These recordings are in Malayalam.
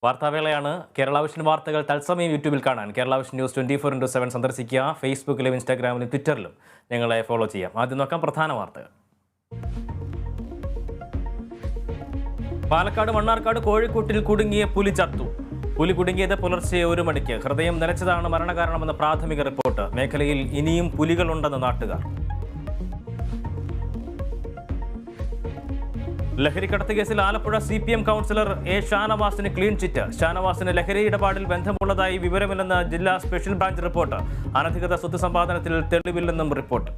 വാർത്താവേളയാണ്. കേരള വിഷൻ വാർത്തകൾ തത്സമയം യൂട്യൂബിൽ കാണാൻ കേരള വിഷൻ ന്യൂസ് 24/7 സന്ദർശിക്കുക. ഫേസ്ബുക്കിലും ഇൻസ്റ്റാഗ്രാമിലും ട്വിറ്ററിലും ഞങ്ങളെ ഫോളോ ചെയ്യാം. ആദ്യം നോക്കാം പ്രധാന വാർത്തകൾ. പാലക്കാട് മണ്ണാർക്കാട് കോഴിക്കോട്ടിൽ കുടുങ്ങിയ പുലി ചത്തു. പുലി കുടുങ്ങിയത് പുലർച്ചെ 1 മണിക്ക്. ഹൃദയം നിലച്ചതാണ് മരണകാരണമെന്ന പ്രാഥമിക റിപ്പോർട്ട്. മേഖലയിൽ ഇനിയും പുലികളുണ്ടെന്ന് നാട്ടുകാർ. ലഹരിക്കടത്ത് കേസിൽ ആലപ്പുഴ CPM കൗൺസിലർ എ ഷാനവാസിന് ക്ലീൻ ചിറ്റ്. ഷാനവാസിന് ലഹരി ഇടപാടിൽ ബന്ധമുള്ളതായി വിവരമില്ലെന്ന് ജില്ലാ സ്പെഷ്യൽ ബ്രാഞ്ച് റിപ്പോർട്ട്. അനധികൃത സ്വത്ത് സമ്പാദനത്തിൽ തെളിവില്ലെന്നും റിപ്പോർട്ട്.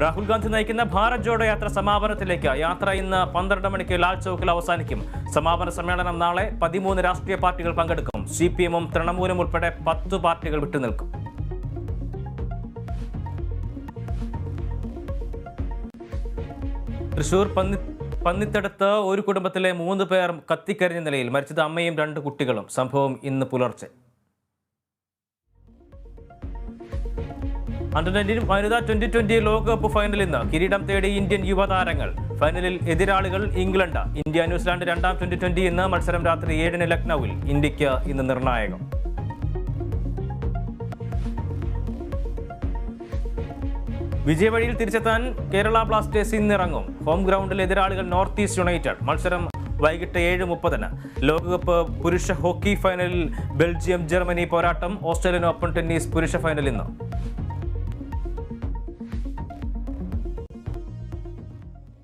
രാഹുൽ ഗാന്ധി നയിക്കുന്ന ഭാരത് ജോഡോ യാത്ര സമാപനത്തിലേക്ക്. യാത്ര ഇന്ന് 12 മണിക്ക് ലാൽ ചൗക്കിൽ അവസാനിക്കും. സമാപന സമ്മേളനം നാളെ. 13 രാഷ്ട്രീയ പാർട്ടികൾ പങ്കെടുക്കും. CPM-ഉം തൃണമൂലും ഉൾപ്പെടെ 10 പാർട്ടികൾ വിട്ടുനിൽക്കും. തൃശൂർ പന്നിത്തടത്ത് ഒരു കുടുംബത്തിലെ 3 പേർ കത്തിക്കരിഞ്ഞ നിലയിൽ. മരിച്ചത് അമ്മയും 2 കുട്ടികളും. സംഭവം ഇന്ന് പുലർച്ചെ. അണ്ടർ-19 വനിതാ 2020 ലോകകപ്പ് ഫൈനൽ ഇന്ന്. കിരീടം തേടി ഇന്ത്യൻ യുവതാരങ്ങൾ. ഫൈനലിൽ എതിരാളികൾ ഇംഗ്ലണ്ട്. ഇന്ത്യ ന്യൂസിലാൻഡ് 2ാം 2020 ഇന്ന്. മത്സരം രാത്രി 7-ന് ലക്നൌവിൽ. ഇന്ത്യക്ക് ഇന്ന് നിർണായകം. വിജയവഴിയിൽ തിരിച്ചെത്താൻ കേരള ബ്ലാസ്റ്റേഴ്സ് ഇന്നിറങ്ങും. ഹോം ഗ്രൗണ്ടിൽ എതിരാളികൾ നോർത്ത് ഈസ്റ്റ് യുണൈറ്റഡ്. മത്സരം വൈകിട്ട് 7:30-ന്. ലോകകപ്പ് പുരുഷ ഹോക്കി ഫൈനലിൽ ബെൽജിയം ജർമ്മനി പോരാട്ടം. ഓസ്ട്രേലിയൻ ഓപ്പൺ ടെന്നീസ് പുരുഷ ഫൈനൽ ഇന്ന്.